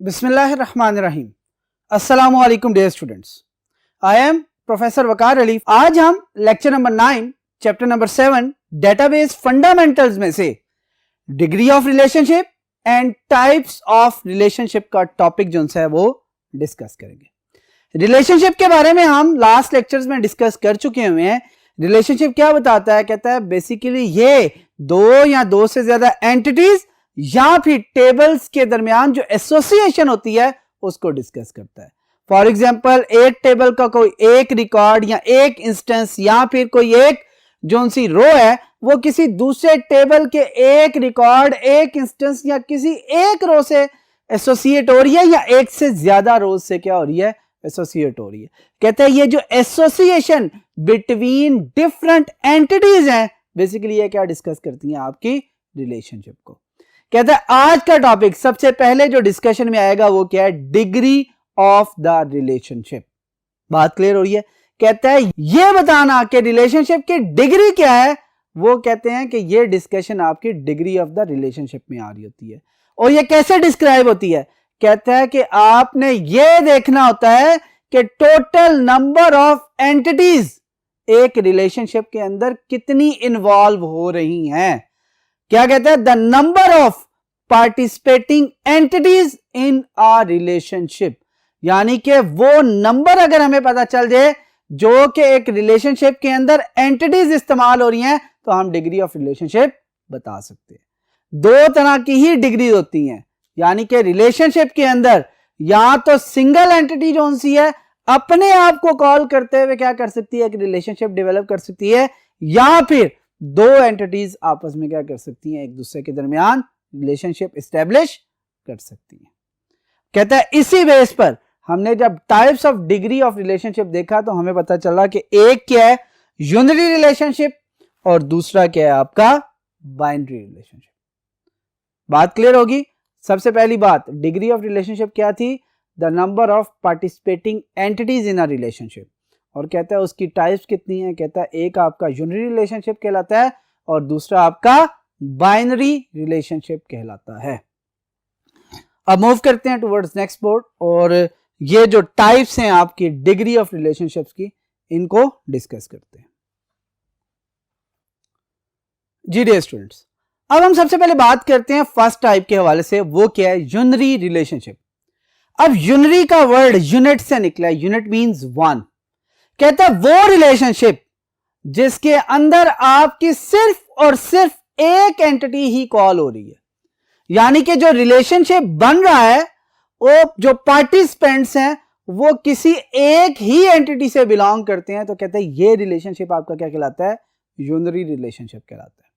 बिस्मिल्लाहिर्रहमानिर्रहीम। अस्सलामु अलैकुम dear students, I am professor Waqar Ali. आज हम lecture number 9 chapter number 7 database fundamentals में से degree of relationship and types of relationship का टॉपिक जो है वो डिस्कस करेंगे। रिलेशनशिप के बारे में हम लास्ट लेक्चर्स में डिस्कस कर चुके हुए हैं। रिलेशनशिप क्या बताता है? कहता है बेसिकली ये दो या दो से ज्यादा एंटिटीज या फिर टेबल्स के दरमियान जो एसोसिएशन होती है उसको डिस्कस करता है। फॉर एग्जांपल एक टेबल का कोई एक रिकॉर्ड या एक इंस्टेंस या फिर कोई एक जो सी रो है वो किसी दूसरे टेबल के एक रिकॉर्ड, एक इंस्टेंस या किसी एक रो से एसोसिएट हो रही है या एक से ज्यादा रोज से क्या हो रही है? एसोसिएट हो रही है। कहते हैं ये जो एसोसिएशन बिटवीन डिफरेंट एंटिटीज हैं बेसिकली ये क्या डिस्कस करती हैं? आपकी रिलेशनशिप को। कहता है आज का टॉपिक सबसे पहले जो डिस्कशन में आएगा वो क्या है? Degree of the relationship. बात क्लियर हो रही है? कहता है ये बताना कि रिलेशनशिप की डिग्री क्या है, वो कहते हैं कि ये डिस्कशन आपकी डिग्री ऑफ द रिलेशनशिप में आ रही होती है। और ये कैसे डिस्क्राइब होती है? कहता है कि आपने ये देखना होता है कि टोटल नंबर ऑफ एंटिटीज एक रिलेशनशिप के अंदर कितनी इन्वॉल्व हो रही हैं। क्या कहता है? The number of participating entities in a relationship, यानी कि वो नंबर अगर हमें पता चल जाए जो कि एक रिलेशनशिप के अंदर एंटिटीज इस्तेमाल हो रही हैं तो हम डिग्री ऑफ रिलेशनशिप बता सकते हैं। दो तरह की ही डिग्री होती हैं, यानी कि रिलेशनशिप के अंदर या तो सिंगल एंटिटी जो सी है अपने आप को कॉल करते हुए क्या कर सकती है? एक रिलेशनशिप डेवलप कर सकती है, या फिर दो एंटिटीज आपस में क्या कर सकती हैं? एक दूसरे के दरमियान रिलेशनशिप एस्टेब्लिश कर सकती हैं। कहता है इसी बेस पर हमने जब types of degree of relationship देखा तो हमें पता चला कि एक क्या है? यूनिटरी रिलेशनशिप और दूसरा क्या है? आपका बाइनरी रिलेशनशिप। बात क्लियर होगी? सबसे पहली बात, डिग्री ऑफ रिलेशनशिप क्या थी? The number of participating entities in a relationship. और कहता है उसकी टाइप्स कितनी है? कहता है एक आपका यूनिटरी रिलेशनशिप कहलाता है और दूसरा आपका बाइनरी रिलेशनशिप कहलाता है। अब मूव करते हैं टुवर्ड्स नेक्स्ट बोर्ड और ये जो टाइप्स हैं आपकी डिग्री ऑफ रिलेशनशिप्स की इनको डिस्कस करते हैं। जी डियर स्टूडेंट्स, अब हम सबसे पहले बात करते हैं फर्स्ट टाइप के हवाले से, वो क्या है? Unitary relationship. अब यूनिटरी का वर्ड यूनिट से निकला है, यूनिट मींस वन। कहता है वो रिलेशनशिप जिसके अंदर आपकी सिर्फ और सिर्फ एक एंटिटी ही कॉल हो रही है, यानी कि जो रिलेशनशिप बन रहा है वो जो पार्टिसिपेंट्स हैं वो किसी एक ही एंटिटी से बिलोंग करते हैं, तो कहता है ये रिलेशनशिप आपका क्या कहलाता है? यूनिटरी रिलेशनशिप कहलाता है।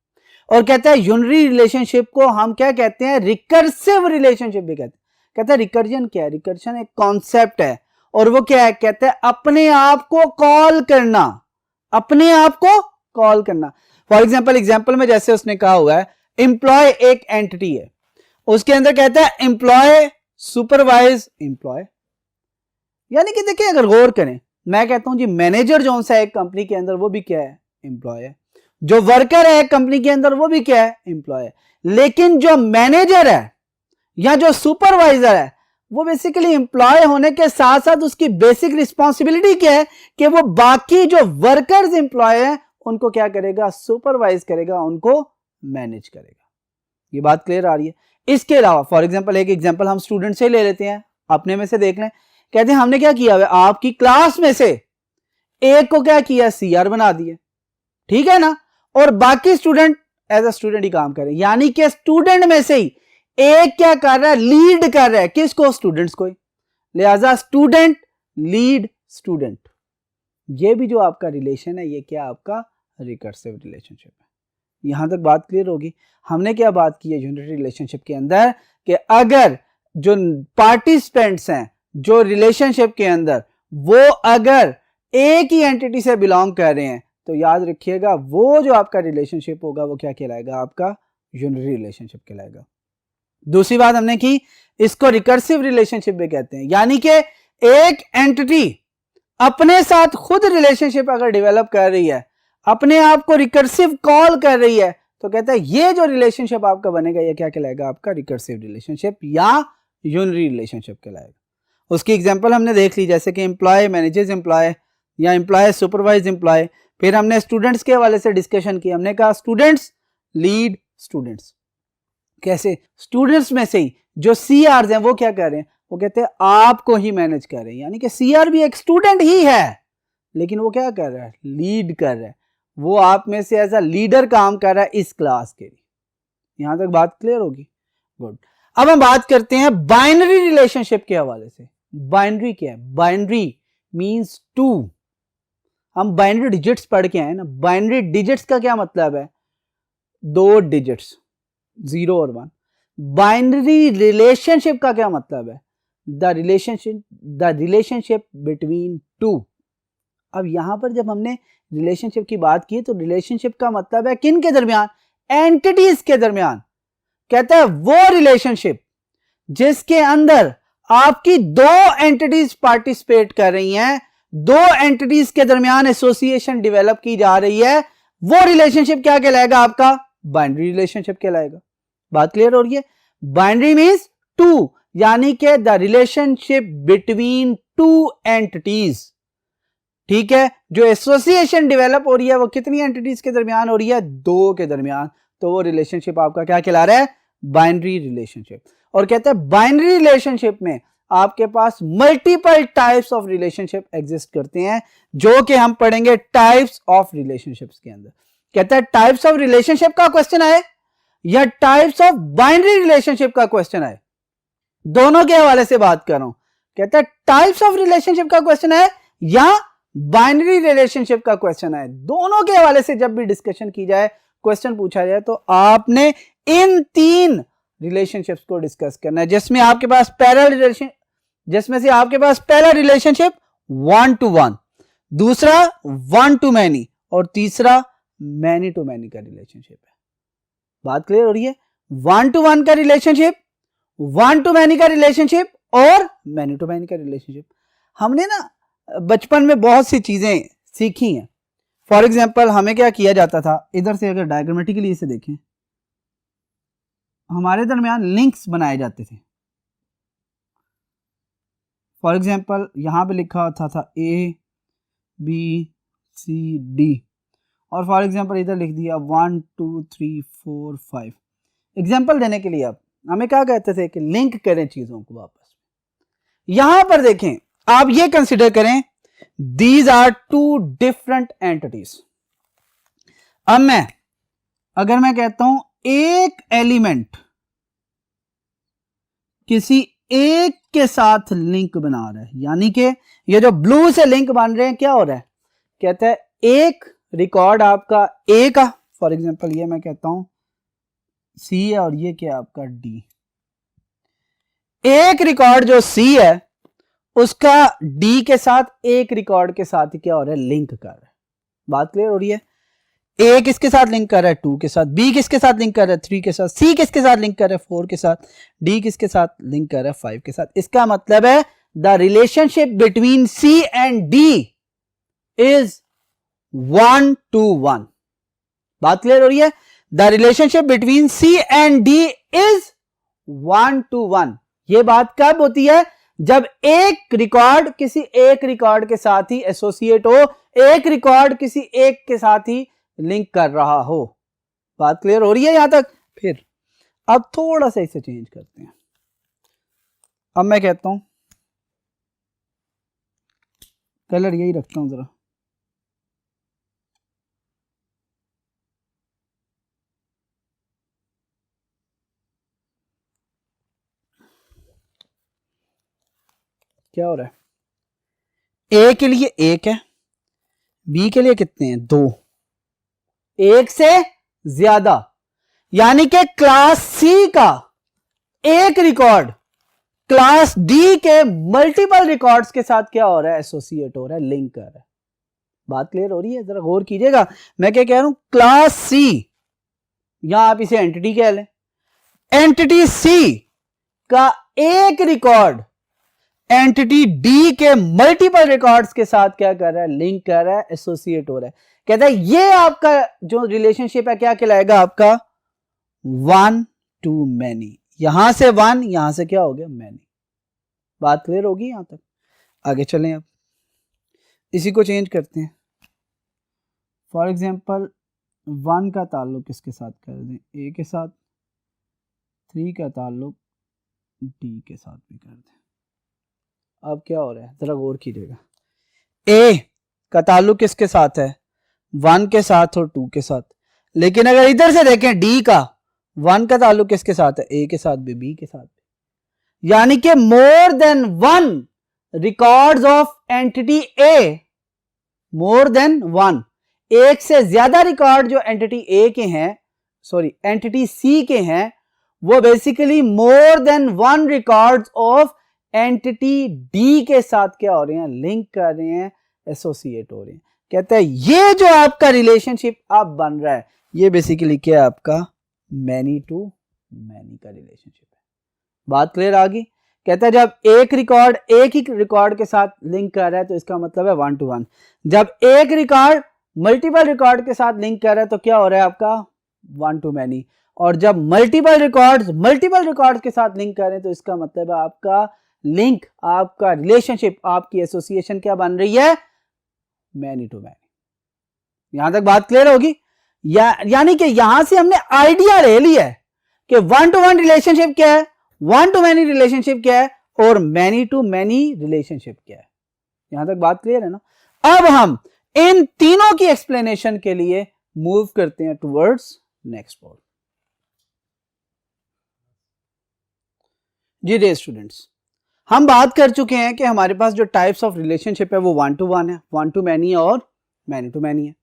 और कहता है यूनिटरी रिलेशनशिप को हम क्या कहते हैं? रिकर्सिव रिलेशनशिप भी कहते हैं। कहता है रिकर्जन क्या है? रिकर्जन एक कॉन्सेप्ट है और वो क्या है? कहता है अपने आप को कॉल करना, अपने आप को कॉल करना। फॉर एग्जाम्पल में जैसे उसने कहा हुआ है एम्प्लॉय एक एंटिटी है, उसके अंदर कहता है एम्प्लॉय सुपरवाइज एम्प्लॉय, यानी कि देखिए अगर गौर करें मैं कहता हूं जी मैनेजर जो सा है एक कंपनी के अंदर वो भी क्या है? एम्प्लॉय है। जो वर्कर है कंपनी के अंदर वो भी क्या है? एम्प्लॉय है। लेकिन जो मैनेजर है या जो सुपरवाइजर है वो बेसिकली एम्प्लॉय होने के साथ साथ उसकी बेसिक रिस्पॉन्सिबिलिटी क्या है कि वो बाकी जो वर्कर्स एम्प्लॉय है उनको क्या करेगा? सुपरवाइज करेगा, उनको मैनेज करेगा। ये बात क्लियर आ रही है? इसके अलावा फॉर एग्जांपल एक एग्जांपल हम स्टूडेंट से ले लेते हैं, अपने में से देख लें। कहते हैं हमने क्या किया है? आपकी क्लास में से एक को क्या किया? सीआर बना दिया, ठीक है ना? और बाकी स्टूडेंट एज अ स्टूडेंट ही काम करें, यानी कि स्टूडेंट में से ही एक क्या कर रहा है? लीड कर रहा है। किसको? स्टूडेंट्स को ही। लिहाजा स्टूडेंट लीड स्टूडेंट, ये भी जो आपका रिलेशन है ये क्या आपका? रिकर्सिव रिलेशनशिप है। यहां तक बात क्लियर होगी? हमने क्या बात की है यूनिटरी रिलेशनशिप के अंदर कि अगर जो पार्टिसिपेंट्स हैं जो रिलेशनशिप के अंदर वो अगर एक ही एंटिटी से बिलोंग कर रहे हैं तो याद रखिएगा वो जो आपका रिलेशनशिप होगा वो क्या कहलाएगा? आपका यूनिटरी रिलेशनशिप कहलाएगा। दूसरी बात हमने की, इसको रिकर्सिव रिलेशनशिप भी कहते हैं, यानी कि एक एंटिटी अपने साथ खुद रिलेशनशिप अगर डेवलप कर रही है, अपने आप को रिकर्सिव कॉल कर रही है, तो कहता है ये जो रिलेशनशिप आपका बनेगा ये क्या कहलाएगा? आपका रिकर्सिव रिलेशनशिप या यूनरी रिलेशनशिप कहलाएगा। उसकी एग्जांपल हमने देख ली, जैसे कि एम्प्लॉय मैनेजेस एम्प्लॉय या एम्प्लॉय सुपरवाइज एम्प्लॉय। फिर हमने स्टूडेंट्स के हवाले से डिस्कशन की, हमने कहा स्टूडेंट्स लीड स्टूडेंट्स। कैसे? स्टूडेंट्स में से ही जो CRs हैं वो क्या कर रहे हैं, वो कहते हैं आपको ही मैनेज कर रहे हैं, यानी कि CR भी एक स्टूडेंट ही है, लेकिन वो क्या कर रहा है, लीड कर रहा है, वो आप में से एज अ लीडर काम कर रहा है इस क्लास के लिए। यहां तक बात क्लियर होगी? गुड। अब हम बात करते हैं बाइनरी रिलेशनशिप के हवाले से। बाइनरी क्या है? Binary means 2। हम बाइनरी डिजिट्स पढ़ के आए ना। बाइनरी डिजिट्स का क्या मतलब है? 2 डिजिट्स, 0 और 1। बाइनरी रिलेशनशिप का क्या मतलब है? The relationship between 2। अब यहां पर जब हमने रिलेशनशिप की बात की तो रिलेशनशिप का मतलब है किन के दरमियान? एंटिटीज के दरमियान। कहता है वो रिलेशनशिप जिसके अंदर आपकी 2 एंटिटीज पार्टिसिपेट कर रही हैं, 2 एंटिटीज के दरमियान एसोसिएशन डेवलप की जा रही है, वो रिलेशनशिप क्या कहलाएगा? आपका बाइनरी रिलेशनशिप कहलाएगा। बात क्लियर हो रही है? बाइनरी मींस 2, यानी कि द रिलेशनशिप बिटवीन 2 एंटिटीज। ठीक है, जो एसोसिएशन डेवलप हो रही है वो कितनी एंटिटीज के दरमियान हो रही है? 2 के दरमियान। तो वो रिलेशनशिप आपका क्या कहला रहा है? Binary relationship. और कहते हैं बाइनरी रिलेशनशिप में आपके पास multiple types of relationship exist करते हैं, जो कि हम पढ़ेंगे टाइप्स ऑफ रिलेशनशिप्स के अंदर। कहता है टाइप्स ऑफ रिलेशनशिप का क्वेश्चन आए या टाइप्स ऑफ बाइनरी रिलेशनशिप का क्वेश्चन आए, दोनों के हवाले से बात कर रहा हूं। कहता है टाइप्स ऑफ रिलेशनशिप का क्वेश्चन है या बाइनरी रिलेशनशिप का क्वेश्चन है, दोनों के हवाले से जब भी डिस्कशन की जाए, क्वेश्चन पूछा जाए, तो आपने इन 3 रिलेशनशिप्स को डिस्कस करना है, जिसमें आपके पास जिसमें से आपके पास पहला रिलेशनशिप 1 to 1, दूसरा 1 to many और तीसरा many to many का रिलेशनशिप है। बात क्लियर हो रही है? 1 to 1 का रिलेशनशिप, 1 to many का रिलेशनशिप और many to many का रिलेशनशिप। हमने ना बचपन में बहुत सी चीजें सीखी हैं। फॉर एग्जाम्पल हमें क्या किया जाता था, इधर से अगर डायग्रामेटिकली इसे देखें, हमारे दरमियान लिंक्स बनाए जाते थे। फॉर एग्जाम्पल यहां पे लिखा होता था ABCD और फॉर एग्जाम्पल इधर लिख दिया 1 2 3 4 5। एग्जाम्पल देने के लिए अब हमें क्या कहते थे कि लिंक करें चीजों को वापस। यहां पर देखें, आप ये कंसिडर करें दीज आर 2 डिफरेंट एंटिटीज। अब अगर मैं कहता हूं एक एलिमेंट किसी एक के साथ लिंक बना रहा है, यानी कि ये जो ब्लू से लिंक बन रहे हैं, क्या हो रहा है? कहता है एक रिकॉर्ड आपका ए का, फॉर एग्जांपल ये मैं कहता हूं सी है और ये क्या आपका डी। एक रिकॉर्ड जो सी है उसका डी के साथ एक रिकॉर्ड के साथ ही क्या हो रहा है? लिंक कर रहा है। बात क्लियर हो रही है? ए किसके साथ लिंक कर रहा है? 2 के साथ। बी किसके साथ लिंक कर रहा है? 3 के साथ। सी किसके साथ लिंक कर रहा है? 4 के साथ। डी किसके साथ लिंक कर रहा है? 5 के साथ। इसका मतलब है the relationship between C and D is 1 to 1। बात क्लियर हो रही है? The relationship between C and D is 1 to 1। यह बात कब होती है? जब एक रिकॉर्ड किसी एक रिकॉर्ड के साथ ही एसोसिएट हो, एक रिकॉर्ड किसी एक के साथ ही लिंक कर रहा हो। बात क्लियर हो रही है यहां तक? फिर अब थोड़ा सा इसे चेंज करते हैं। अब मैं कहता हूं कलर यही रखता हूं जरा। क्या हो रहा है? ए के लिए 1 है, बी के लिए कितने हैं? 2, एक से ज्यादा, यानी कि क्लास सी का एक रिकॉर्ड क्लास डी के मल्टीपल रिकॉर्ड्स के साथ क्या हो रहा है? एसोसिएट हो रहा है, लिंक कर रहा है। बात क्लियर हो रही है? जरा गौर कीजिएगा, मैं क्या कह रहा हूं? क्लास सी, यहां आप इसे एंटिटी कह लें, एंटिटी सी का एक रिकॉर्ड एंटिटी डी के मल्टीपल रिकॉर्ड्स के साथ क्या कर रहा है? लिंक कर रहा है, एसोसिएट हो रहा है। कहता है ये आपका जो रिलेशनशिप है क्या कहलाएगा? आपका 1 to many। यहां से 1, यहां से क्या हो गया? many। बात क्लियर होगी यहाँ तक? आगे चलें, अब इसी को चेंज करते हैं। फॉर एग्जाम्पल 1 का ताल्लुक किसके साथ कर दें? ए के साथ। 3 का ताल्लुक डी के साथ भी कर दें। अब क्या हो रहा है, जरा गौर कीजिएगा। ए का ताल्लुक किसके साथ है? 1 के साथ और 2 के साथ। लेकिन अगर इधर से देखें डी का 1 का ताल्लुक किसके साथ है? ए के साथ भी, बी के साथ भी। यानी कि more than 1 records of entity A, more than 1, एक से ज्यादा रिकॉर्ड जो एंटिटी ए के हैं, सॉरी एंटिटी सी के हैं, वो basically more than 1 records of entity D के साथ क्या हो रहे हैं? लिंक कर रहे हैं, एसोसिएट हो रहे हैं। कहते हैं ये जो आपका रिलेशनशिप अब बन रहा है, ये बेसिकली क्या है? आपका मैनी टू मैनी का रिलेशनशिप है। बात क्लियर आ गई? कहता है जब एक रिकॉर्ड एक ही रिकॉर्ड के साथ लिंक कर रहा है तो इसका मतलब है 1 to 1। जब एक रिकॉर्ड मल्टीपल रिकॉर्ड के साथ लिंक कर रहा है तो क्या हो रहा है आपका? 1 to many। और जब मल्टीपल रिकॉर्ड्स के साथ लिंक कर रहे हैं तो इसका मतलब है आपका लिंक, आपका रिलेशनशिप, आपकी एसोसिएशन क्या बन रही है? Many to many. यहां तक बात क्लियर होगी? यानी कि यहां से हमने आइडिया ले लिया है कि 1 to 1 रिलेशनशिप क्या है, 1 to many रिलेशनशिप क्या है और मैनी टू मैनी रिलेशनशिप क्या है। यहां तक बात क्लियर है ना? अब हम इन तीनों की एक्सप्लेनेशन के लिए मूव करते हैं टुवर्ड्स नेक्स्ट बोर्ड। जी डियर स्टूडेंट्स, हम बात कर चुके हैं कि हमारे पास जो टाइप्स ऑफ रिलेशनशिप है वो 1 to 1 है, 1 to many और मैनी टू मैनी है।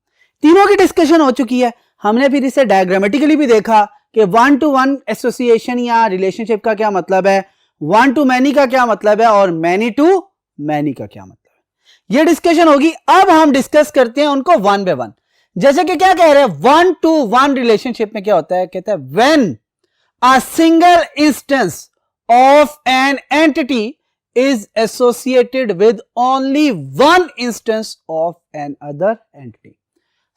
तीनों की डिस्कशन हो चुकी है। हमने फिर इसे डायग्रामेटिकली भी देखा कि 1 to 1 एसोसिएशन या रिलेशनशिप का क्या मतलब है, 1 to many का क्या मतलब है और मैनी टू मैनी का क्या मतलब है। ये डिस्कशन होगी। अब हम डिस्कस करते हैं उनको 1 by 1। जैसे कि क्या कह रहे हैं, 1 to 1 रिलेशनशिप में क्या होता है? कहता है when a single instance of an entity is associated with only one instance of an other entity।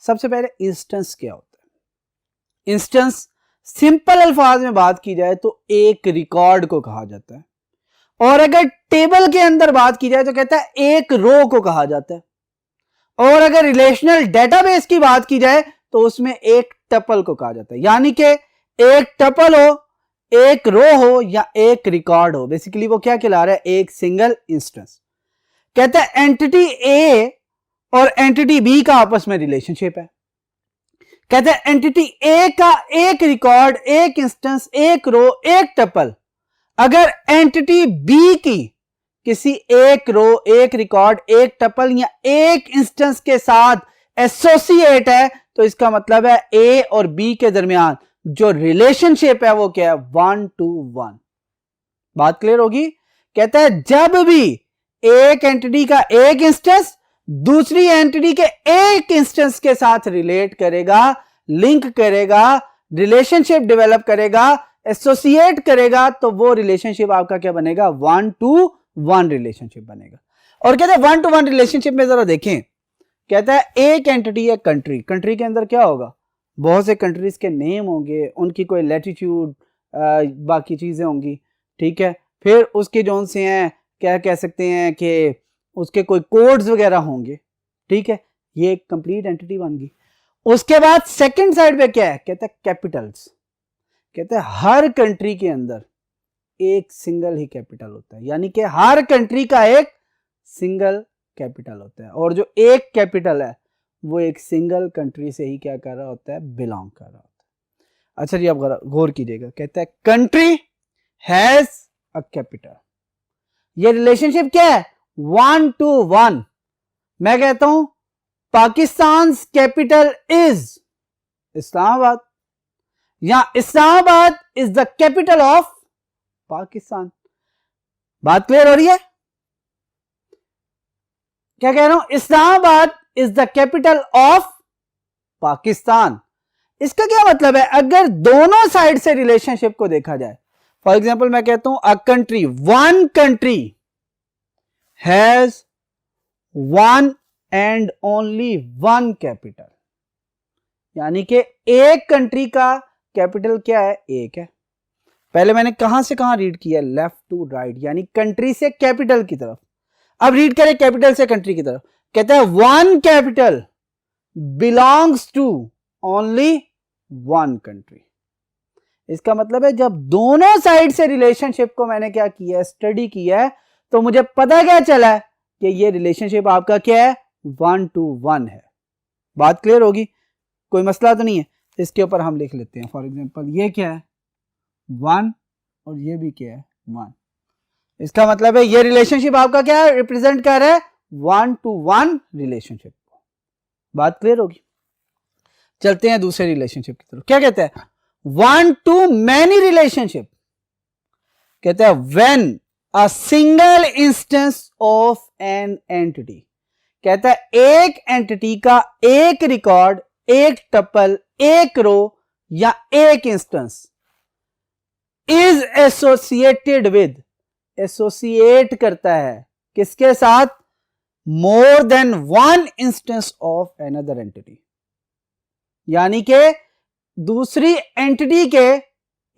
सबसे पहले इंस्टेंस क्या होता है? इंस्टेंस सिंपल अल्फाज में बात की जाए तो एक रिकॉर्ड को कहा जाता है, और अगर टेबल के अंदर बात की जाए तो कहता है एक रो को कहा जाता है, और अगर रिलेशनल डेटाबेस की बात की जाए तो उसमें एक टपल को कहा जाता है। यानी कि एक टपल हो, एक रो हो या एक रिकॉर्ड हो, बेसिकली वो क्या कहला रहा है? एक सिंगल इंस्टेंस। कहता है एंटिटी ए और एंटिटी बी का आपस में रिलेशनशिप है। कहता है एंटिटी ए का एक रिकॉर्ड, एक इंस्टेंस, एक रो, एक टपल अगर एंटिटी बी की किसी एक रो, एक रिकॉर्ड, एक टपल या एक इंस्टेंस के साथ एसोसिएट है तो इसका मतलब है ए और बी के दरमियान जो रिलेशनशिप है वो क्या है? 1 to 1। बात क्लियर होगी? कहता है जब भी एक एंटिटी का एक इंस्टेंस दूसरी एंटिटी के एक इंस्टेंस के साथ रिलेट करेगा, लिंक करेगा, रिलेशनशिप डेवलप करेगा, एसोसिएट करेगा, तो वो रिलेशनशिप आपका क्या बनेगा? 1 to 1 रिलेशनशिप बनेगा। और कहता है 1 to 1 रिलेशनशिप में जरा देखें, कहता है एक एंटिटी है कंट्री, कंट्री के अंदर क्या होगा? बहुत से कंट्रीज के नेम होंगे, उनकी कोई लैटिट्यूड, बाकी चीजें होंगी, ठीक है। फिर उसके जोन से हैं, क्या कह सकते हैं कि उसके कोई कोड्स वगैरह होंगे, ठीक है। ये एक कंप्लीट एंटिटी बन गई। उसके बाद सेकंड साइड पे क्या है? कहता है कैपिटल्स। कहता है हर कंट्री के अंदर एक सिंगल ही कैपिटल होता है, यानी कि हर कंट्री का एक सिंगल कैपिटल होता है, और जो एक कैपिटल है वो एक सिंगल कंट्री से ही क्या कर रहा होता है? बिलोंग कर रहा होता है। अच्छा जी, आप गौर कीजिएगा। कहता है कंट्री हैज अ कैपिटल। ये रिलेशनशिप क्या है? 1 to 1। मैं कहता हूं पाकिस्तान कैपिटल इज इस्लामाबाद, या Islamabad is the capital of Pakistan. बात क्लियर हो रही है? क्या कह रहा हूं? Islamabad is the capital of Pakistan. इसका क्या मतलब है? अगर दोनों साइड से रिलेशनशिप को देखा जाए, फॉर एग्जाम्पल मैं कहता हूं a country, one country has one and only one capital, यानी कि एक कंट्री का कैपिटल क्या है? एक है। पहले मैंने कहां से कहां रीड किया, लेफ्ट टू राइट, यानी कंट्री से कैपिटल की तरफ। अब रीड करें कैपिटल से कंट्री की तरफ। कहता है one capital belongs to only one country. इसका मतलब है जब दोनों साइड से रिलेशनशिप को मैंने क्या किया है, स्टडी किया है, तो मुझे पता क्या चला है कि ये रिलेशनशिप आपका क्या है, 1 to 1 है। बात क्लियर होगी, कोई मसला तो नहीं है। इसके ऊपर हम लिख लेते हैं, फॉर एग्जांपल ये क्या है 1 और ये भी क्या है 1। इसका मतलब है ये रिलेशनशिप आपका क्या है, रिप्रेजेंट कर रहा है 1 to 1 रिलेशनशिप को। बात क्लियर होगी। चलते हैं दूसरे रिलेशनशिप की तरफ। क्या कहते हैं, 1 to many रिलेशनशिप। कहता है when a single instance of an entity. कहता है एक एंटिटी का एक रिकॉर्ड, एक टपल, एक रो या एक instance is associated with, associate करता है किसके साथ, मोर than one instance of another entity, यानी कि दूसरी एंटिटी के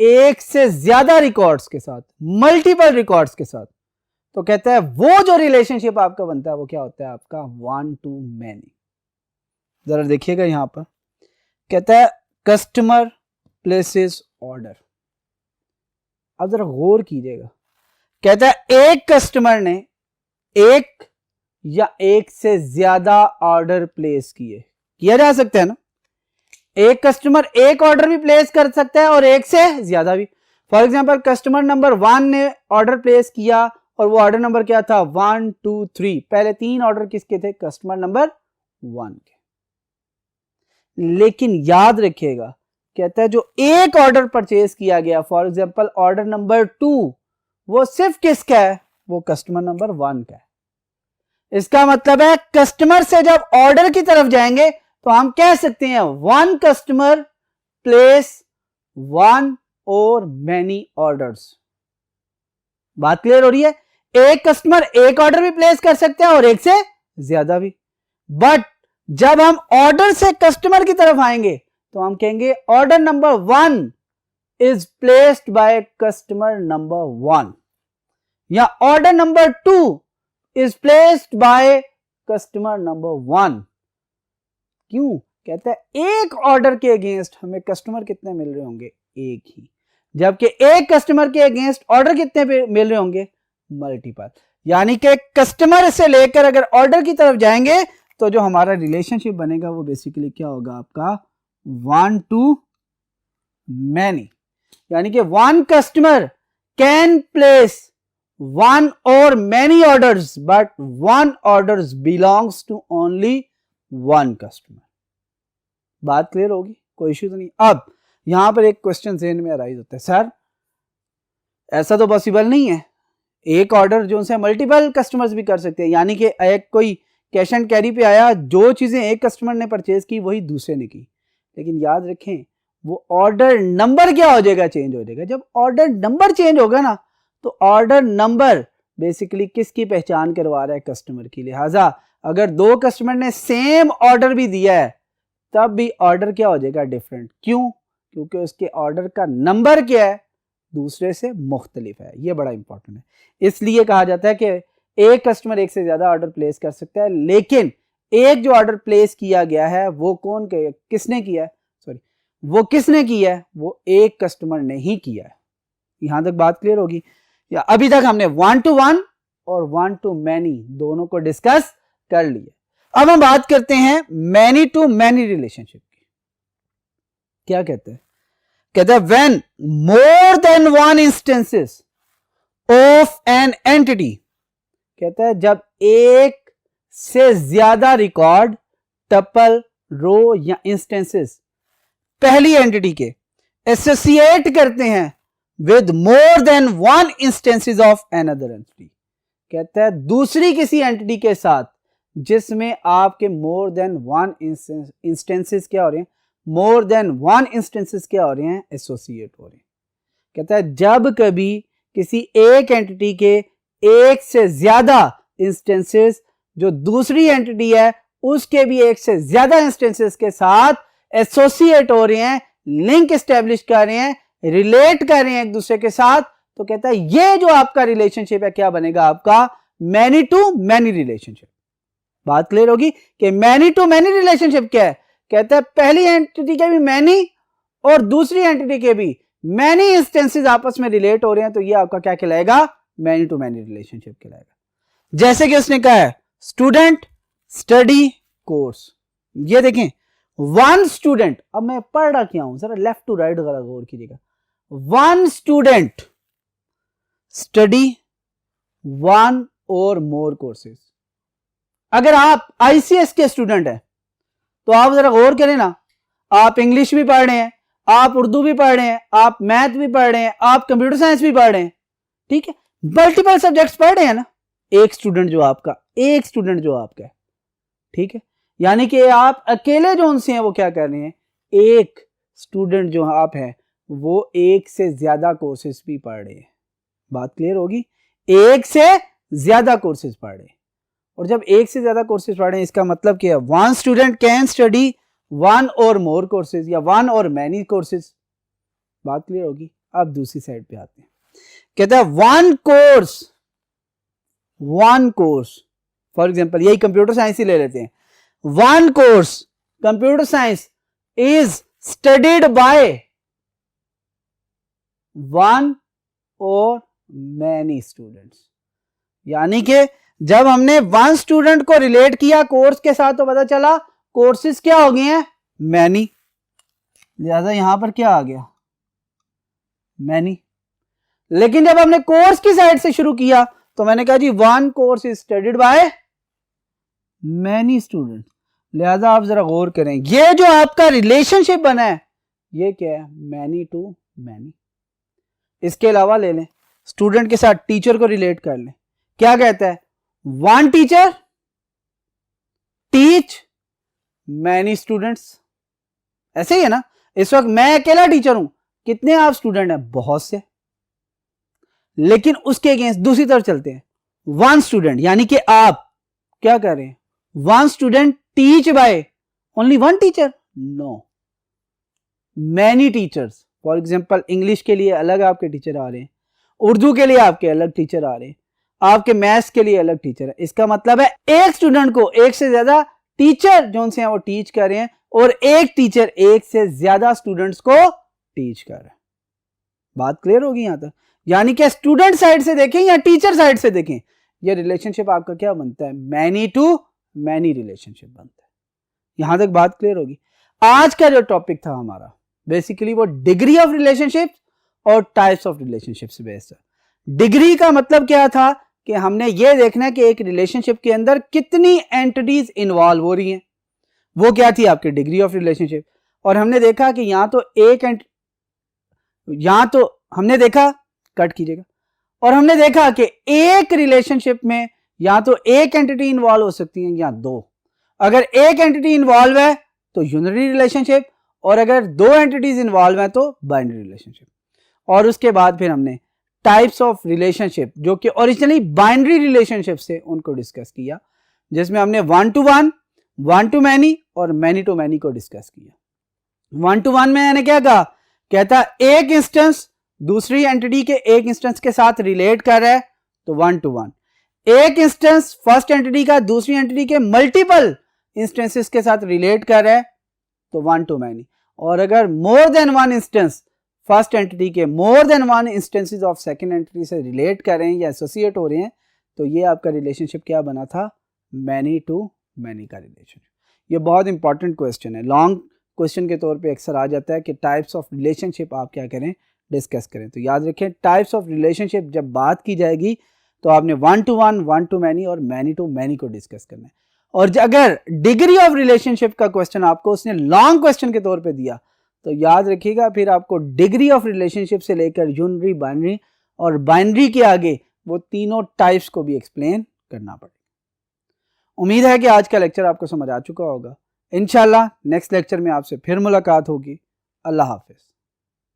एक से ज्यादा रिकॉर्ड्स के साथ, मल्टीपल रिकॉर्ड्स के साथ। तो कहता है वो जो रिलेशनशिप आपका बनता है वो क्या होता है आपका 1 to many। जरा देखिएगा यहां पर कहता है कस्टमर प्लेसेस ऑर्डर। अब जरा गौर कीजिएगा, कहता है एक कस्टमर ने एक या एक से ज्यादा ऑर्डर प्लेस किया जा सकता है ना। एक कस्टमर एक ऑर्डर भी प्लेस कर सकता है और एक से ज्यादा भी। फॉर एग्जांपल कस्टमर नंबर 1 ने ऑर्डर प्लेस किया और वो ऑर्डर नंबर क्या था 1 2 3। पहले 3 ऑर्डर किसके थे, कस्टमर नंबर 1 के। लेकिन याद रखिएगा, कहता है जो एक ऑर्डर परचेज किया गया, फॉर एग्जांपल ऑर्डर नंबर 2, वो सिर्फ किसका है, वो कस्टमर नंबर 1 का है। इसका मतलब है कस्टमर से जब ऑर्डर की तरफ जाएंगे तो हम कह सकते हैं वन कस्टमर प्लेस 1 और मैनी ऑर्डर्स। बात क्लियर हो रही है। एक कस्टमर एक ऑर्डर भी प्लेस कर सकते हैं और एक से ज्यादा भी। बट जब हम ऑर्डर से कस्टमर की तरफ आएंगे तो हम कहेंगे order number 1 is placed by customer number 1 या order number 2 is placed by customer number 1। क्यों, कहता है एक ऑर्डर के अगेंस्ट हमें कस्टमर कितने मिल रहे होंगे, एक ही, जबकि एक कस्टमर के अगेंस्ट ऑर्डर कितने मिल रहे होंगे, मल्टीपल। यानी कि कस्टमर से लेकर अगर ऑर्डर की तरफ जाएंगे तो जो हमारा रिलेशनशिप बनेगा वो बेसिकली क्या होगा आपका 1 to many। यानी कि one customer can place 1 or many orders but 1 orders belongs to only 1 customer. बात क्लियर होगी, कोई इश्यू तो नहीं। अब यहां पर एक क्वेश्चन ज़हन में अराइज होता है, सर ऐसा तो पॉसिबल नहीं है, एक ऑर्डर जो से मल्टीपल कस्टमर्स भी कर सकते हैं। यानी कि एक कोई कैश एंड कैरी पे आया, जो चीजें एक कस्टमर ने परचेज की वही दूसरे ने की। लेकिन याद रखें वो ऑर्डर नंबर क्या हो जाएगा, चेंज हो जाएगा। जब ऑर्डर नंबर चेंज होगा ना तो ऑर्डर नंबर बेसिकली किसकी पहचान करवा रहा है, कस्टमर की। लिहाजा अगर दो कस्टमर ने सेम ऑर्डर भी दिया है तब भी ऑर्डर क्या हो जाएगा, डिफरेंट। क्यों, क्योंकि उसके ऑर्डर का नंबर क्या है, दूसरे से मुख्तलिफ है। ये बड़ा इंपॉर्टेंट है। इसलिए कहा जाता है कि एक कस्टमर एक से ज्यादा ऑर्डर प्लेस कर सकता है, लेकिन एक जो ऑर्डर प्लेस किया गया है वो किसने किया है, वो किसने किया है, वो एक कस्टमर ने ही किया है। यहां तक बात क्लियर होगी। या अभी तक हमने 1 to 1 और 1 to many दोनों को डिस्कस कर लिया। अब हम बात करते हैं मैनी टू मैनी रिलेशनशिप की। क्या कहते हैं, कहते हैं when more than one instances of an entity. कहता है जब एक से ज्यादा रिकॉर्ड, टपल, रो या इंस्टेंसेस पहली एंटिटी के एसोसिएट करते हैं with more than one instances of another entity. कहता है दूसरी किसी एंटिटी के साथ जिसमें आपके मोर देन वन इंस्टेंसेस क्या हो रहे हैं, मोर देन वन इंस्टेंसेस क्या हो रहे हैं, एसोसिएट हो रहे हैं। कहता है जब कभी किसी एक एंटिटी के एक से ज्यादा इंस्टेंसेस जो दूसरी एंटिटी है उसके भी एक से ज्यादा इंस्टेंसेस के साथ एसोसिएट हो रहे हैं, लिंक एस्टेब्लिश कर रहे हैं, रिलेट कर रहे हैं एक दूसरे के साथ, तो कहता है ये जो आपका रिलेशनशिप है क्या बनेगा, आपका मैनी टू मैनी रिलेशनशिप। बात क्लियर होगी कि मैनी टू मैनी रिलेशनशिप क्या है, कहता है पहली एंटिटी के भी मैनी और दूसरी एंटिटी के भी मैनी इंस्टेंसेस आपस में रिलेट हो रहे हैं, तो ये आपका क्या कहलाएगा, मैनी टू मैनी रिलेशनशिप कहलाएगा। जैसे कि उसने कहा है स्टूडेंट स्टडी कोर्स, ये देखें वन स्टूडेंट, अब मैं पढ़ रहा क्या हूं, जरा लेफ्ट टू राइट गौर कीजिएगा, वन स्टूडेंट स्टडी वन और मोर कोर्सेज। अगर आप आईसीएस के स्टूडेंट हैं तो आप जरा गौर करें ना, आप इंग्लिश भी पढ़ रहे हैं, आप उर्दू भी पढ़ रहे हैं, आप मैथ भी पढ़ रहे हैं, आप कंप्यूटर साइंस भी पढ़ रहे हैं, ठीक है, मल्टीपल सब्जेक्ट्स पढ़ रहे हैं ना। एक स्टूडेंट जो आपका है, ठीक है, यानी कि आप अकेले जो उनसे हैं वो क्या कर रहे हैं, एक स्टूडेंट जो आप हैं वो एक से ज्यादा कोर्सेज भी पढ़ रहे हैं। बात क्लियर होगी, एक से ज्यादा कोर्सेज पढ़ रहे हैं, और जब एक से ज्यादा कोर्सेज पढ़ रहे हैं इसका मतलब क्या है, one student can study one और मोर कोर्सेज या वन और मैनी कोर्सेज। बात क्लियर होगी। अब दूसरी साइड पे आते हैं, कहता है वन कोर्स फॉर एग्जांपल यही कंप्यूटर साइंस ही ले लेते हैं, one course computer science is studied by one और मैनी स्टूडेंट्स। यानी कि जब हमने वन स्टूडेंट को रिलेट किया कोर्स के साथ तो पता चला कोर्सेज क्या हो गए हैं, मैनी, लिहाजा यहां पर क्या आ गया, मैनी। लेकिन जब हमने कोर्स की साइड से शुरू किया तो मैंने कहा जी one course is studied by many student, लिहाजा आप जरा गौर करें ये जो आपका रिलेशनशिप बना है ये क्या है, मैनी टू मैनी। इसके अलावा ले लें स्टूडेंट के साथ टीचर को रिलेट कर लें, क्या कहता है, one teacher teach many students. ऐसे ही है ना, इस वक्त मैं अकेला टीचर हूं, कितने आप स्टूडेंट हैं, बहुत से, लेकिन उसके अगेंस्ट दूसरी तरफ चलते हैं, वन स्टूडेंट यानी कि आप क्या कर रहे हैं, one student teach by only one teacher, no, many teachers. For example English के लिए अलग आपके टीचर आ रहे हैं, उर्दू के लिए आपके अलग टीचर आ रहे हैं, आपके मैथ्स के लिए अलग टीचर है। इसका मतलब है एक स्टूडेंट को एक से ज्यादा टीचर जो उनसे वो टीच कर रहे हैं और एक टीचर एक से ज्यादा स्टूडेंट्स को टीच कर रहा है। बात क्लियर होगी यहां तक, यानी कि स्टूडेंट साइड से देखें या टीचर साइड से देखें, ये रिलेशनशिप आपका क्या बनता है, मैनी टू मैनी रिलेशनशिप बनता है। यहां तक बात क्लियर होगी। आज का जो टॉपिक था हमारा बेसिकली वो डिग्री ऑफ रिलेशनशिप और टाइप्स ऑफ रिलेशनशिप से बेस्ड है। डिग्री का मतलब क्या था कि हमने ये देखना है कि एक रिलेशनशिप के अंदर कितनी एंटिटीज इन्वॉल्व हो रही हैं, वो क्या थी आपकी डिग्री ऑफ रिलेशनशिप। और हमने देखा कि हमने देखा कट कीजिएगा, और हमने देखा कि एक रिलेशनशिप में या तो एक एंटिटी इन्वॉल्व हो सकती है या दो। अगर एक एंटिटी इन्वॉल्व है तो यूनिटरी रिलेशनशिप, और अगर दो एंटिटीज इन्वॉल्व है तो बाइनरी रिलेशनशिप। और उसके बाद फिर हमने टाइप्स ऑफ रिलेशनशिप जो कि ओरिजिनली बाइनरी रिलेशनशिप से उनको डिस्कस किया, जिसमें हमने one two one, one two many और मैनी टू मैनी को डिस्कस किया। वन टू वन में मैंने क्या कहा, कहता एक इंस्टेंस दूसरी एंटिटी के एक इंस्टेंस के साथ रिलेट कर रहा है तो वन टू वन। एक इंस्टेंस फर्स्ट एंटिटी का दूसरी एंटिटी के मल्टीपल इंस्टेंसेस के साथ रिलेट कर रहा है तो वन टू मैनी। और अगर more than one instance first entity के more than one instances of second entity से रिलेट कर रहे हैं या एसोसिएट हो रहे हैं तो ये आपका रिलेशनशिप क्या बना था, मैनी टू मैनी का रिलेशनशिप। ये बहुत इंपॉर्टेंट क्वेश्चन है, लॉन्ग क्वेश्चन के तौर पे अक्सर आ जाता है कि टाइप्स ऑफ रिलेशनशिप आप क्या करें, डिस्कस करें। तो याद रखें टाइप्स ऑफ रिलेशनशिप जब बात की जाएगी तो आपने one two one, one two many और मैनी टू मैनी को डिस्कस करना है। और अगर डिग्री ऑफ रिलेशनशिप का क्वेश्चन आपको उसने लॉन्ग क्वेश्चन के तौर पे दिया तो याद रखिएगा फिर आपको डिग्री ऑफ रिलेशनशिप से लेकर यूनिटरी, बाइनरी और बाइनरी के आगे वो तीनों टाइप्स को भी एक्सप्लेन करना पड़ेगा। उम्मीद है कि आज का लेक्चर आपको समझ आ चुका होगा। इंशाल्लाह नेक्स्ट लेक्चर में आपसे फिर मुलाकात होगी। अल्लाह हाफिज।